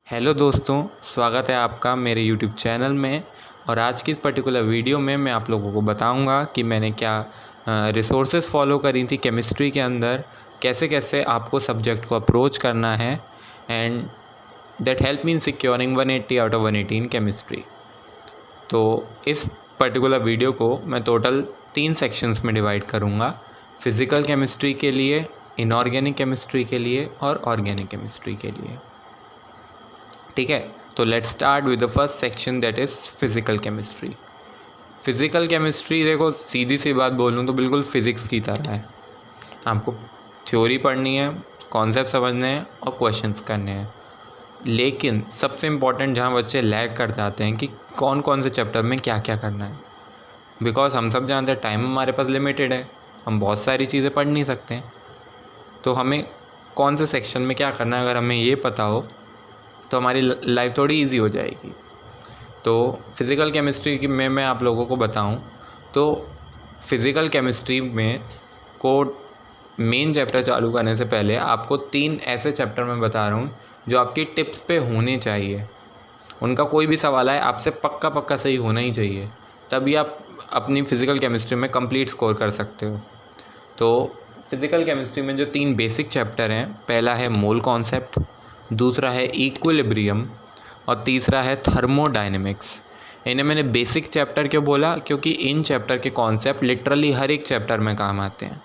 Hello दोस्तों, स्वागत है आपका मेरे यूट्यूब चैनल में। और आज की इस पर्टिकुलर वीडियो में मैं आप लोगों को बताऊंगा कि मैंने क्या रिसोर्सेज फॉलो करी थी केमिस्ट्री के अंदर, कैसे कैसे आपको सब्जेक्ट को अप्रोच करना है, and that help me in securing 180 out of 180 in chemistry. तो इस पर्टिकुलर वीडियो को मैं टोटल 3 सेक्शंस में डिवाइड करूँगा, फिज़िकल केमिस्ट्री के लिए, इनऑर्गेनिक केमिस्ट्री के लिए और ऑर्गेनिक केमिस्ट्री के लिए। ठीक है, तो let's start with the first section that is physical chemistry. Physical chemistry देखो, सीधी सी बात बोलूँ तो बिल्कुल फ़िज़िक्स की तरह है। आपको थ्योरी पढ़नी है, कॉन्सेप्ट समझने हैं और क्वेश्चंस करने हैं। लेकिन सबसे इम्पॉर्टेंट जहाँ बच्चे लैग कर जाते हैं कि कौन कौन से चैप्टर में क्या क्या करना है, बिकॉज हम सब जानते हैं टाइम हमारे पास लिमिटेड है, हम बहुत सारी चीज़ें पढ़ नहीं सकते हैं। तो हमें कौन से सेक्शन में क्या करना है अगर हमें ये पता हो तो हमारी लाइफ थोड़ी इजी हो जाएगी। तो फिज़िकल केमिस्ट्री की मैं आप लोगों को बताऊं तो फिज़िकल केमिस्ट्री में को मेन चैप्टर चालू करने से पहले आपको 3 ऐसे चैप्टर मैं बता रहा हूं जो आपकी टिप्स पे होने चाहिए। उनका कोई भी सवाल आए आपसे पक्का सही होना ही चाहिए, तभी आप अपनी फ़िज़िकल केमिस्ट्री में कंप्लीट स्कोर कर सकते हो। तो फिज़िकल केमिस्ट्री में जो 3 बेसिक चैप्टर हैं, पहला है मोल कॉन्सेप्ट, दूसरा है इक्विलिब्रियम और तीसरा है थर्मोडायनेमिक्स। इन्हें मैंने बेसिक चैप्टर क्यों बोला, क्योंकि इन चैप्टर के कॉन्सेप्ट लिटरली हर एक चैप्टर में काम आते हैं।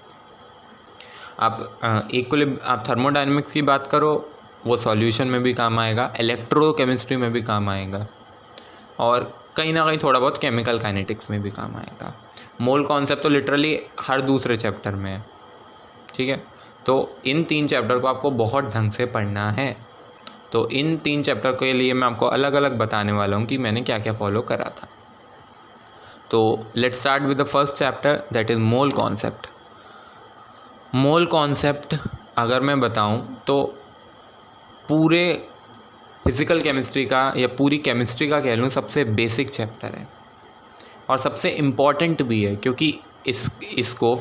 आप थर्मोडायनेमिक्स की बात करो, वो सॉल्यूशन में भी काम आएगा, इलेक्ट्रोकेमिस्ट्री में भी काम आएगा और कहीं ना कहीं थोड़ा बहुत केमिकल काइनेटिक्स में भी काम आएगा। मोल कॉन्सेप्ट तो लिटरली हर दूसरे चैप्टर में है। ठीक है, तो इन 3 चैप्टर को आपको बहुत ढंग से पढ़ना है। तो इन 3 चैप्टर के लिए मैं आपको अलग अलग बताने वाला हूँ कि मैंने क्या क्या फॉलो करा था। तो let's start with the first chapter that is mole concept. Mole concept अगर मैं बताऊँ तो पूरे फिज़िकल केमिस्ट्री का या पूरी केमिस्ट्री का कह लूँ सबसे बेसिक चैप्टर है और सबसे इम्पॉर्टेंट भी है, क्योंकि इसको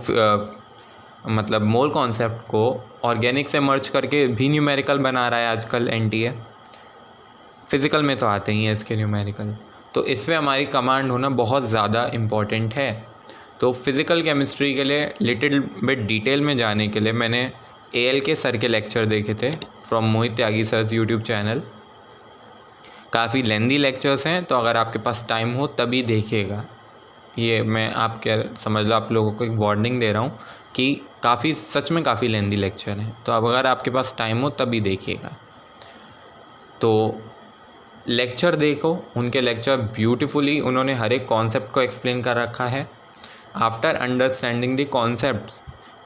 मतलब मोल कॉन्सेप्ट को ऑर्गेनिक से मर्ज करके भी न्यूमेरिकल बना रहा है आजकल एनटीए। फिज़िकल में तो आते ही हैं इसके न्यूमेरिकल, तो इस पर हमारी कमांड होना बहुत ज़्यादा इम्पॉर्टेंट है। तो फिज़िकल केमिस्ट्री के लिए लिटिल बिट डिटेल में जाने के लिए मैंने एएल के सर के लेक्चर देखे थे from Mohit Tyagi sir YouTube channel. काफ़ी लेंदी लेक्चर्स हैं, तो अगर आपके पास टाइम हो तभी देखिएगा। ये मैं आपके समझ लो आप लोगों को एक वार्निंग दे रहा हूँ कि सच में काफ़ी लेंदी लेक्चर हैं, तो अब अगर आपके पास टाइम हो तभी देखिएगा। तो लेक्चर देखो, उनके लेक्चर ब्यूटीफुली उन्होंने हर एक कॉन्सेप्ट को एक्सप्लेन कर रखा है। After understanding the concept,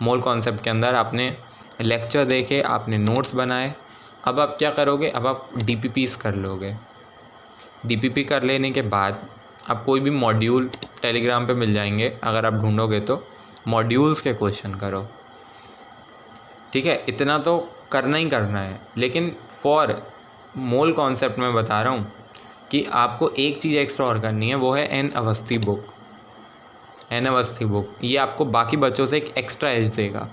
mole concept के अंदर आपने लेक्चर देखे, आपने नोट्स बनाए, अब आप क्या करोगे, अब आप डीपीपीस कर लोगे। डीपीपी कर लेने के बाद आप कोई भी मॉड्यूल टेलीग्राम पे मिल जाएंगे, अगर आप ढूंढोगे तो मॉड्यूल्स के क्वेश्चन करो। ठीक है, इतना तो करना ही करना है। लेकिन फॉर मोल कॉन्सेप्ट में बता रहा हूँ कि आपको एक चीज़ एक्स्ट्रा और करनी है, वो है N Awasthi book. N Awasthi book ये आपको बाकी बच्चों से एक एक्स्ट्रा एज देगा।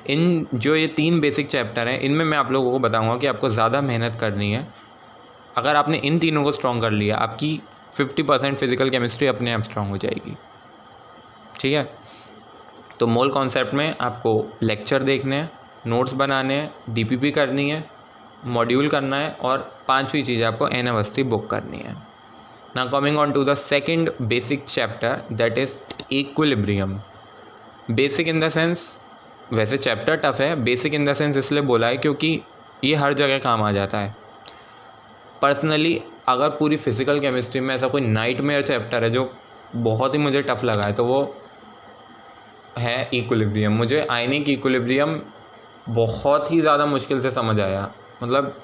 इन जो ये 3 बेसिक चैप्टर हैं, इनमें मैं आप लोगों को बताऊँगा कि आपको ज़्यादा मेहनत करनी है। अगर आपने इन तीनों को स्ट्रॉन्ग कर लिया, आपकी 50% फिज़िकल केमिस्ट्री अपने आप स्ट्रॉन्ग हो जाएगी। ठीक है, तो मोल कॉन्सेप्ट में आपको लेक्चर देखने हैं, नोट्स बनाने हैं, डीपीपी करनी है, मॉड्यूल करना है और 5वीं चीज़ आपको एन अवस्थी बुक करनी है। Now coming on to the second basic chapter that is equilibrium. Basic in the sense, वैसे चैप्टर टफ है, बेसिक इन द सेंस इसलिए बोला है क्योंकि ये हर जगह काम आ जाता है। पर्सनली अगर पूरी फिज़िकल केमिस्ट्री में ऐसा कोई नाइटमेयर चैप्टर है जो बहुत ही मुझे टफ़ लगा है, तो वो है इक्विलिब्रियम। मुझे आयनिक इक्विलिब्रियम बहुत ही ज़्यादा मुश्किल से समझ आया। मतलब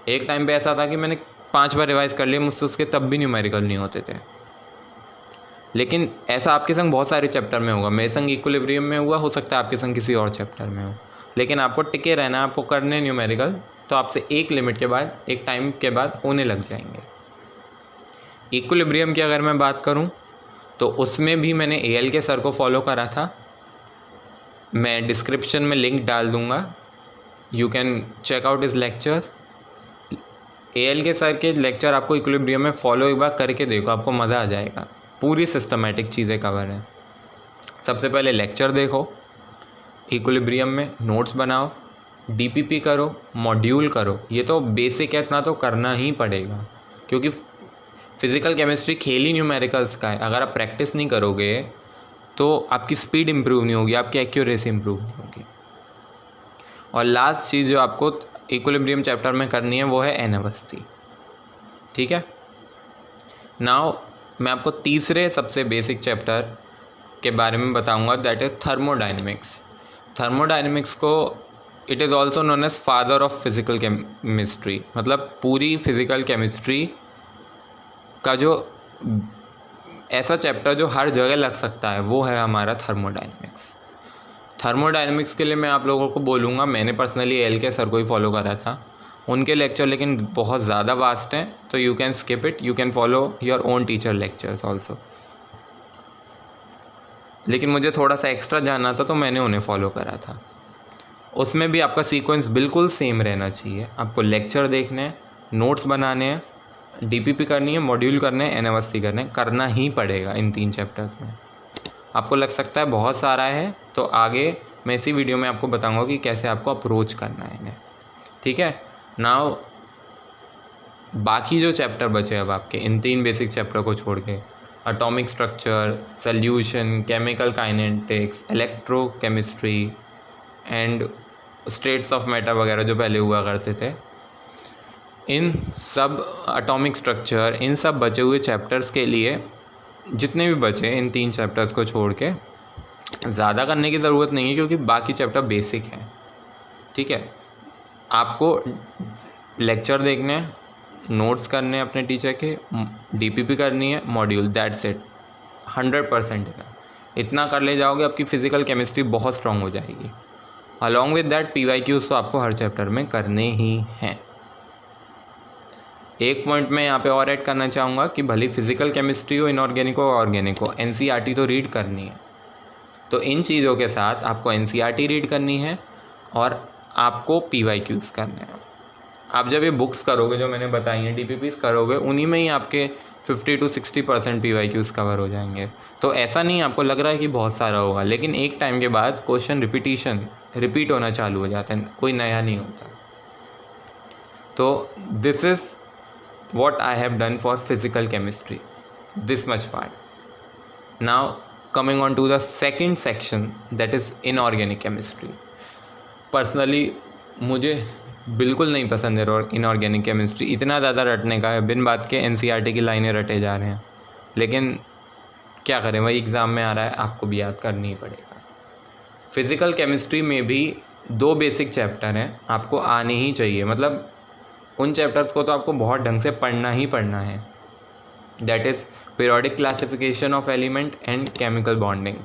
एक टाइम पे ऐसा था कि मैंने 5 बार रिवाइज़ कर लिया, मुझसे उसके तब भी न्यूमेरिकल नहीं होते थे। लेकिन ऐसा आपके संग बहुत सारे चैप्टर में होगा। मेरे संग इक्विलिब्रियम में हुआ, हो सकता है आपके संग किसी और चैप्टर में हो। लेकिन आपको टिके रहना, आपको करने न्यूमेरिकल, तो आपसे एक लिमिट के बाद, एक टाइम के बाद होने लग जाएंगे। इक्विलिब्रियम की अगर मैं बात करूं तो उसमें भी मैंने एएल के सर को फॉलो करा था। मैं डिस्क्रिप्शन में लिंक डाल दूंगा, you can check out his lectures. AL के सर के लेक्चर आपको इक्विलिब्रियम में फॉलो एक बार करके देखो, आपको मज़ा आ जाएगा। पूरी सिस्टमेटिक चीज़ें कवर हैं। सबसे पहले लेक्चर देखो, इक्विलिब्रियम में नोट्स बनाओ, DPP करो, मॉड्यूल करो। ये तो बेसिक है, इतना तो करना ही पड़ेगा, क्योंकि फिज़िकल केमिस्ट्री खेल ही न्यूमेरिकल्स का है। अगर आप प्रैक्टिस नहीं करोगे तो आपकी स्पीड इम्प्रूव नहीं होगी, आपकी एक्यूरेसी इम्प्रूव नहीं होगी। और लास्ट चीज़ जो आपको इक्विलिब्रियम चैप्टर में करनी है वो है एनावस्थी। ठीक है, नाउ मैं आपको तीसरे सबसे बेसिक चैप्टर के बारे में बताऊंगा, दैट इज़ थर्मोडायनेमिक्स। थर्मोडायनेमिक्स को it is also known as father of physical chemistry, मतलब पूरी फिज़िकल केमिस्ट्री का जो ऐसा चैप्टर जो हर जगह लग सकता है वो है हमारा थर्मोडायनेमिक्स। थर्मोडायनेमिक्स के लिए मैं आप लोगों को बोलूँगा, मैंने पर्सनली एल के सर को ही फॉलो करा था, उनके लेक्चर लेकिन बहुत ज़्यादा वास्ट हैं, तो you can skip it, you can follow your own teacher lectures also. लेकिन मुझे थोड़ा सा एक्स्ट्रा जानना था तो मैंने उन्हें फॉलो करा था। उसमें भी आपका सीक्वेंस बिल्कुल सेम रहना चाहिए। आपको लेक्चर देखने हैं, नोट्स बनाने हैं, DPP करनी है, मॉड्यूल करने हैं, एनावस्थी करना ही पड़ेगा इन 3 चैप्टर्स में। आपको लग सकता है बहुत सारा है, तो आगे मैं इसी वीडियो में आपको बताऊंगा कि कैसे आपको अप्रोच करना है इन्हें। ठीक है, नाउ बाकी जो चैप्टर बचे अब आपके इन 3 बेसिक चैप्टर को छोड़ के, atomic structure, solution, chemical kinetics, electrochemistry and states of matter वगैरह जो पहले हुआ करते थे, इन सब एटॉमिक स्ट्रक्चर, इन सब बचे हुए चैप्टर्स के लिए जितने भी बचे इन 3 चैप्टर्स को छोड़ के ज़्यादा करने की ज़रूरत नहीं है, क्योंकि बाकी चैप्टर बेसिक हैं। ठीक है, आपको लेक्चर देखने हैं, नोट्स करने हैं अपने टीचर के, DPP करनी है, मॉड्यूल, दैट्स इट। 100% इतना कर ले जाओगे, आपकी फ़िज़िकल केमिस्ट्री बहुत स्ट्रांग हो जाएगी। अलॉन्ग विद दैट PYQs तो आपको हर चैप्टर में करने ही हैं। एक पॉइंट मैं यहाँ पे और ऐड करना चाहूँगा कि भले फिज़िकल केमिस्ट्री हो, इनऑर्गेनिक हो, ऑर्गेनिक हो, NCERT तो रीड करनी है। तो इन चीज़ों के साथ आपको NCERT रीड करनी है और आपको PYQs करने हैं। आप जब ये बुक्स करोगे जो मैंने बताई हैं, DPPs करोगे, उन्हीं में ही आपके 50 to 60% PYQs कवर हो जाएंगे। तो ऐसा नहीं आपको लग रहा है कि बहुत सारा होगा, लेकिन एक टाइम के बाद क्वेश्चन रिपीट होना चालू हो जाता है, कोई नया नहीं होता। तो this is what I have done for physical chemistry, this much part. Now coming on to the second section, that is inorganic chemistry. Personally मुझे बिल्कुल नहीं पसंद है इनऑर्गेनिक केमिस्ट्री। इतना ज़्यादा रटने का है, बिन बात के NCERT की लाइनें रटे जा रहे हैं, लेकिन क्या करें, वही एग्ज़ाम में आ रहा है, आपको भी याद करनी ही पड़ेगा। फिज़िकल केमिस्ट्री में भी 2 बेसिक चैप्टर हैं, आपको आने ही चाहिए, मतलब उन चैप्टर्स को तो आपको बहुत ढंग से पढ़ना ही पढ़ना है। That is periodic classification of element and chemical bonding.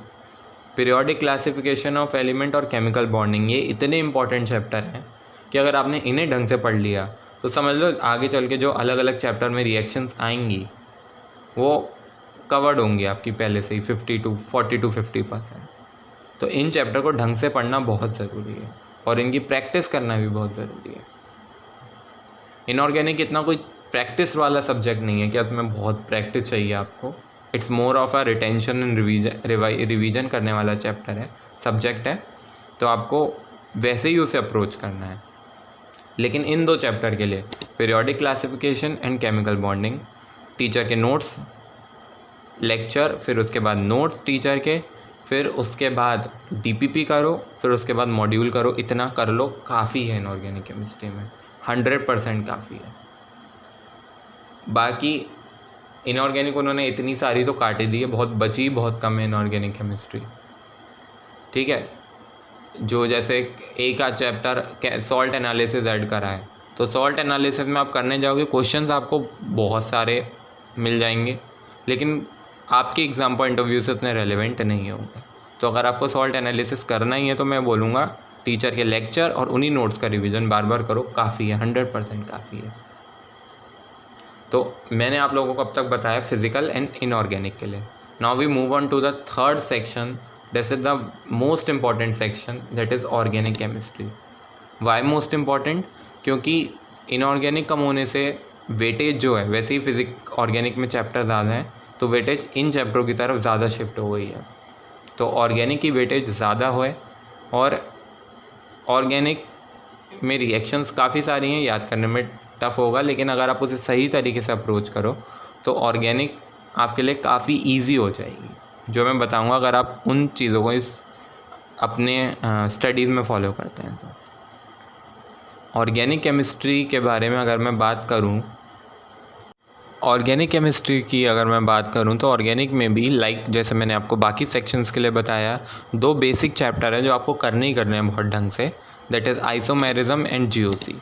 Periodic classification of element और केमिकल बॉन्डिंग, ये इतने इंपॉर्टेंट चैप्टर हैं कि अगर आपने इन्हें ढंग से पढ़ लिया तो समझ लो आगे चल के जो अलग अलग चैप्टर में रिएक्शंस आएंगी वो कवर्ड होंगी आपकी पहले से ही 40 to 50%। तो इन चैप्टर को ढंग से पढ़ना बहुत ज़रूरी है और इनकी प्रैक्टिस करना भी बहुत ज़रूरी है। इनऑर्गेनिक इतना कोई प्रैक्टिस वाला सब्जेक्ट नहीं है कि उसमें बहुत प्रैक्टिस चाहिए आपको। It's more of a retention and revision करने वाला चैप्टर है, सब्जेक्ट है, तो आपको वैसे ही उसे अप्रोच करना है। लेकिन इन 2 चैप्टर के लिए periodic classification and chemical bonding, teacher के नोट्स, लेक्चर, फिर उसके बाद नोट्स टीचर के, फिर उसके बाद DPP करो, फिर उसके बाद मॉड्यूल करो, इतना कर लो, काफ़ी है इनऑर्गेनिक केमिस्ट्री में, 100% काफ़ी है। बाकी इनऑर्गेनिक उन्होंने इतनी सारी तो काटी दी है, बहुत बची बहुत कम है इनऑर्गेनिक केमिस्ट्री। ठीक है, जो जैसे एक आध चैप्टर सॉल्ट एनालिसिस ऐड करा है, तो सॉल्ट एनालिसिस में आप करने जाओगे, क्वेश्चंस आपको बहुत सारे मिल जाएंगे, लेकिन आपके एग्ज़ाम पॉइंट ऑफ व्यू से उतने रेलेवेंट नहीं होंगे। तो अगर आपको सॉल्ट एनालिसिस करना ही है तो मैं बोलूँगा टीचर के लेक्चर और उन्हीं नोट्स का रिवीजन बार बार करो, काफ़ी है, 100% काफ़ी है। तो मैंने आप लोगों को अब तक बताया फिज़िकल एंड इनऑर्गेनिक के लिए। Now we move on to the third section, this is the most important section, that is organic chemistry. Why most important? क्योंकि इनऑर्गेनिक कम होने से वेटेज जो है, वैसे ही ऑर्गेनिक में चैप्टर ज़्यादा हैं तो वेटेज इन चैप्टरों की तरफ ज़्यादा शिफ्ट हो गई है। तो ऑर्गेनिक की वेटेज ज़्यादा है और ऑर्गेनिक में रिएक्शंस काफ़ी सारी हैं, याद करने में टफ़ होगा, लेकिन अगर आप उसे सही तरीके से अप्रोच करो तो ऑर्गेनिक आपके लिए काफ़ी इजी हो जाएगी, जो मैं बताऊंगा अगर आप उन चीज़ों को इस अपने स्टडीज़ में फॉलो करते हैं तो। ऑर्गेनिक केमिस्ट्री के बारे में अगर मैं बात करूं, ऑर्गेनिक केमिस्ट्री की अगर मैं बात करूं तो ऑर्गेनिक में भी जैसे मैंने आपको बाकी सेक्शंस के लिए बताया, 2 बेसिक चैप्टर हैं जो आपको करने ही करने हैं बहुत ढंग से, that is isomerism and GOC.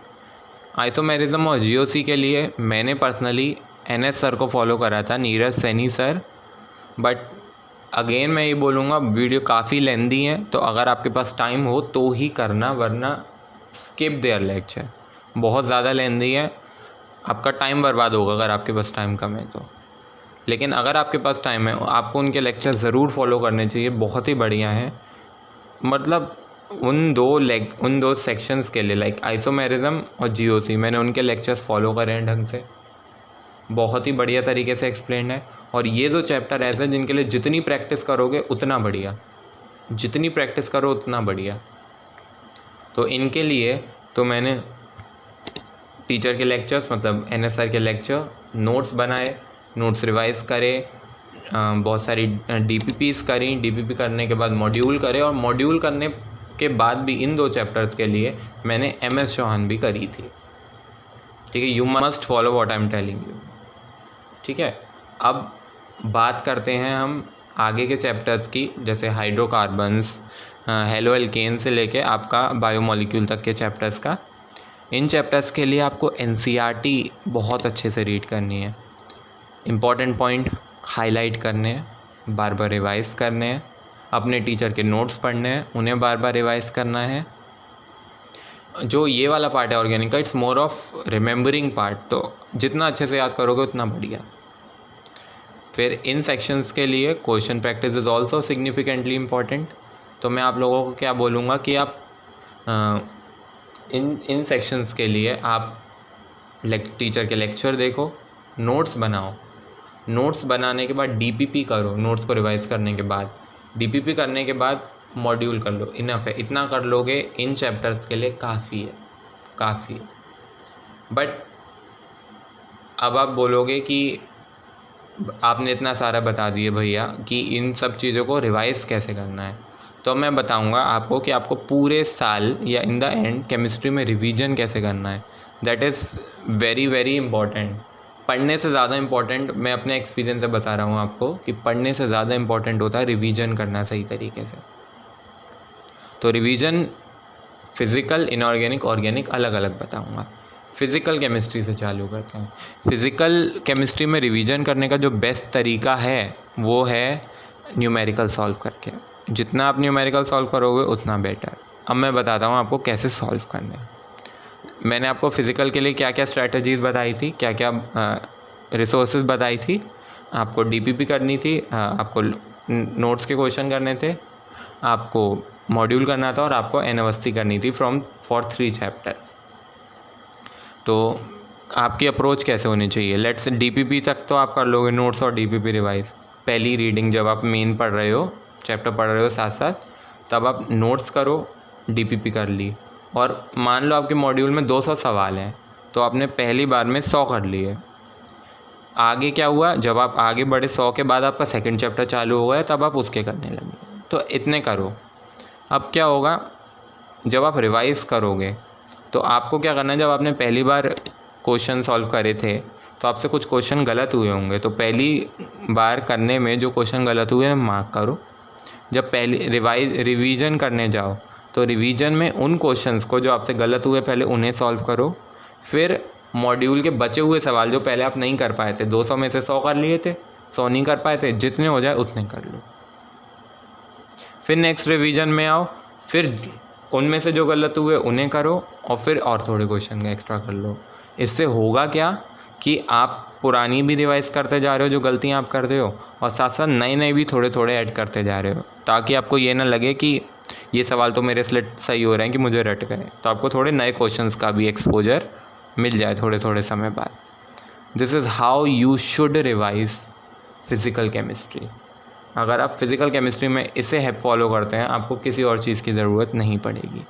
Isomerism और जीओसी के लिए मैंने पर्सनली NS सर को फॉलो करा था, Neeraj Saini sir. But again मैं ये बोलूँगा वीडियो काफ़ी लेंदी है, तो अगर आपके पास टाइम हो तो ही करना, वरना स्किप देयर लेक्चर। बहुत ज़्यादा लेंदी है, आपका टाइम बर्बाद होगा अगर आपके पास टाइम कम है तो। लेकिन अगर आपके पास टाइम है आपको उनके लेक्चर ज़रूर फॉलो करने चाहिए, बहुत ही बढ़िया है। मतलब उन दो सेक्शंस के लिए लाइक आइसोमेरिज्म और जीओसी मैंने उनके लेक्चर्स फॉलो करे हैं ढंग से, बहुत ही बढ़िया तरीके से एक्सप्लेन है। और ये 2 चैप्टर ऐसे जिनके लिए जितनी प्रैक्टिस करोगे उतना बढ़िया, जितनी प्रैक्टिस करो उतना बढ़िया। तो इनके लिए तो मैंने टीचर के लेक्चर्स मतलब NS सर के लेक्चर नोट्स बनाए, नोट्स रिवाइज करे, बहुत सारी DPPs करी, DPP करने के बाद मॉड्यूल करे, और मॉड्यूल करने के बाद भी इन 2 चैप्टर्स के लिए मैंने MS चौहान भी करी थी। ठीक है, you must follow what I am telling you. ठीक है, अब बात करते हैं हम आगे के चैप्टर्स की, जैसे हाइड्रोकार्बन्स, हेलो एल्केन से लेके आपका बायोमोलिक्यूल तक के चैप्टर्स का। इन चैप्टर्स के लिए आपको NCERT बहुत अच्छे से रीड करनी है, इम्पॉर्टेंट पॉइंट हाईलाइट करने हैं, बार बार रिवाइज़ करने हैं, अपने टीचर के नोट्स पढ़ने हैं, उन्हें बार बार रिवाइज़ करना है। जो ये वाला पार्ट है ऑर्गेनिक का, it's more of remembering part, तो जितना अच्छे से याद करोगे उतना बढ़िया। फिर इन सेक्शंस के लिए question practice is also significantly important. तो मैं आप लोगों को क्या बोलूँगा कि आप इन सेक्शंस के लिए आप टीचर के लेक्चर देखो, नोट्स बनाओ, नोट्स बनाने के बाद DPP करो, नोट्स को रिवाइज़ करने के बाद DPP करने के बाद मॉड्यूल कर लो, इनफ है, इतना कर लोगे इन चैप्टर्स के लिए काफ़ी है, काफ़ी है। बट अब आप बोलोगे कि आपने इतना सारा बता दिए भैया कि इन सब चीज़ों को रिवाइज़ कैसे करना है, तो मैं बताऊंगा आपको कि आपको पूरे साल या इन द एंड केमिस्ट्री में रिवीजन कैसे करना है। That is very very important. पढ़ने से ज़्यादा इम्पॉर्टेंट, मैं अपने एक्सपीरियंस से बता रहा हूँ आपको कि पढ़ने से ज़्यादा इम्पॉर्टेंट होता है रिवीजन करना सही तरीके से। तो रिवीजन फिज़िकल, इनऑर्गेनिक, ऑर्गेनिक अलग अलग बताऊँगा। फ़िज़िकल केमिस्ट्री से चालू करते हैं। फ़िज़िकल केमिस्ट्री में रिवीजन करने का जो बेस्ट तरीका है वो है न्यूमेरिकल सॉल्व करके। जितना आप न्यूमेरिकल सॉल्व करोगे उतना बेटर। अब मैं बताता हूँ आपको कैसे सॉल्व करने हैं। मैंने आपको फ़िज़िकल के लिए क्या क्या स्ट्रैटेजीज़ बताई थी, क्या क्या रिसोर्सेज बताई थी। आपको DPP करनी थी, आपको नोट्स के क्वेश्चन करने थे, आपको मॉड्यूल करना था, और आपको एनावस्ती करनी थी फॉर 3 चैप्टर। तो आपकी अप्रोच कैसे होनी चाहिए, लेट्स DPP तक तो आप कर लोगे, नोट्स और DPP रिवाइज। पहली रीडिंग जब आप मेन पढ़ रहे हो, चैप्टर पढ़ रहे हो साथ साथ, तब आप नोट्स करो, DPP कर ली। और मान लो आपके मॉड्यूल में 200 सवाल हैं, तो आपने पहली बार में 100 कर लिए। आगे क्या हुआ, जब आप आगे बढ़े 100 के बाद आपका सेकंड चैप्टर चालू हो गया, तब आप उसके करने लगे। तो इतने करो। अब क्या होगा, जब आप रिवाइज़ करोगे तो आपको क्या करना है, जब आपने पहली बार क्वेश्चन सॉल्व करे थे तो आपसे कुछ क्वेश्चन गलत हुए होंगे, तो पहली बार करने में जो क्वेश्चन गलत हुए मार्क करो। जब पहली रिवीजन करने जाओ तो रिवीजन में उन क्वेश्चंस को जो आपसे गलत हुए पहले उन्हें सॉल्व करो। फिर मॉड्यूल के बचे हुए सवाल जो पहले आप नहीं कर पाए थे, 200 में से 100 कर लिए थे, 100 नहीं कर पाए थे, जितने हो जाए उतने कर लो। फिर नेक्स्ट रिवीजन में आओ, फिर उनमें से जो गलत हुए उन्हें करो, और फिर और थोड़े क्वेश्चन का एक्स्ट्रा कर लो। इससे होगा क्या कि आप पुरानी भी रिवाइज़ करते जा रहे हो जो गलतियाँ आप करते हो, और साथ साथ नए नए भी थोड़े थोड़े ऐड करते जा रहे हो, ताकि आपको ये ना लगे कि ये सवाल तो मेरे से सही हो रहे हैं कि मुझे रट गए। तो आपको थोड़े नए क्वेश्चंस का भी एक्सपोजर मिल जाए थोड़े थोड़े समय बाद। This is how you should revise physical chemistry. अगर आप फिज़िकल केमिस्ट्री में इसे फॉलो करते हैं, आपको किसी और चीज़ की ज़रूरत नहीं पड़ेगी।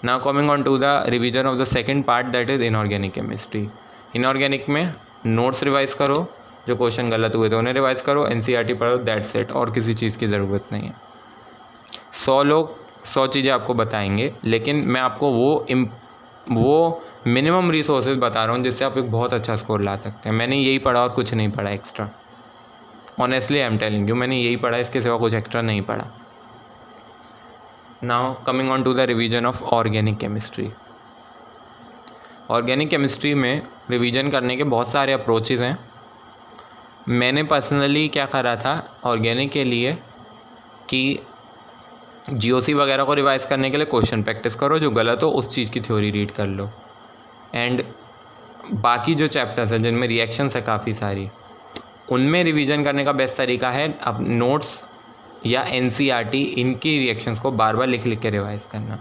Now coming on to the revision of the second part, that is inorganic chemistry. Inorganic में नोट्स रिवाइज़ करो, जो क्वेश्चन गलत हुए थे उन्हें रिवाइज़ करो, एनसीईआरटी पढ़ो, दैट्स इट, और किसी चीज़ की ज़रूरत नहीं है। 100 लोग 100 चीज़ें आपको बताएंगे, लेकिन मैं आपको वो मिनिमम रिसोर्सेज बता रहा हूँ जिससे आप एक बहुत अच्छा स्कोर ला सकते हैं। मैंने यही पढ़ा और कुछ नहीं पढ़ा extra. Honestly I am telling you, मैंने यही पढ़ा, इसके सिवा कुछ एक्स्ट्रा नहीं पढ़ा। Now coming on to the revision of organic chemistry. Organic chemistry में रिवीजन करने के बहुत सारे अप्रोचेज़ हैं। मैंने पर्सनली क्या करा था ऑर्गेनिक के लिए कि जीओसी वगैरह को रिवाइज़ करने के लिए क्वेश्चन प्रैक्टिस करो, जो गलत हो उस चीज़ की थ्योरी रीड कर लो, एंड बाकी जो चैप्टर्स हैं जिनमें रिएक्शंस है काफ़ी सारी, उनमें रिवीजन करने का बेस्ट तरीका है अब नोट्स या एनसीईआरटी इनकी रिएक्शंस को बार बार लिख लिख के रिवाइज़ करना।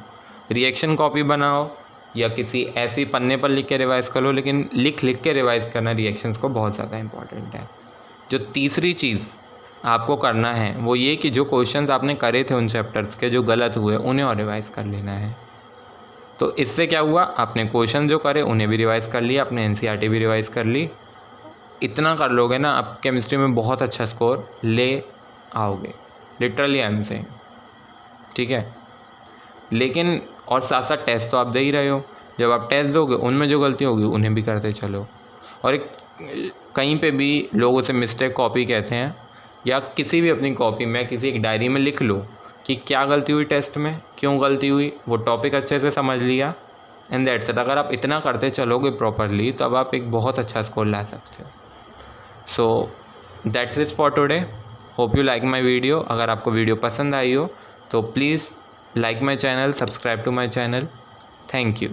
रिएक्शन कॉपी बनाओ या किसी ऐसी पन्ने पर लिख के रिवाइज़ कर लो, लेकिन लिख लिख के रिवाइज़ करना रिएक्शंस को बहुत ज़्यादा इंपॉर्टेंट है। जो तीसरी चीज़ आपको करना है वो ये कि जो क्वेश्चंस आपने करे थे उन चैप्टर्स के जो गलत हुए उन्हें और रिवाइज़ कर लेना है। तो इससे क्या हुआ, आपने क्वेश्चन जो करे उन्हें भी रिवाइज़ कर लिया, अपने एनसीईआरटी भी रिवाइज़ कर ली। इतना कर लोगे ना, आप केमिस्ट्री में बहुत अच्छा स्कोर ले आओगे, लिटरली आई एम सेइंग, ठीक है। लेकिन और साथ साथ टेस्ट तो आप दे ही रहे हो, जब आप टेस्ट दोगे उनमें जो गलती होगी उन्हें भी करते चलो। और एक कहीं पे भी लोग उसे मिस्टेक कॉपी कहते हैं, या किसी भी अपनी कॉपी में किसी एक डायरी में लिख लो कि क्या गलती हुई टेस्ट में, क्यों गलती हुई, वो टॉपिक अच्छे से समझ लिया, एंड दैट्स इट। अगर आप इतना करते चलोगे प्रॉपरली तो अब आप एक बहुत अच्छा स्कोर ला सकते हो। So that's it for today. Hope you like my video. अगर आपको वीडियो पसंद आई हो तो please like my channel, subscribe to my channel. Thank you.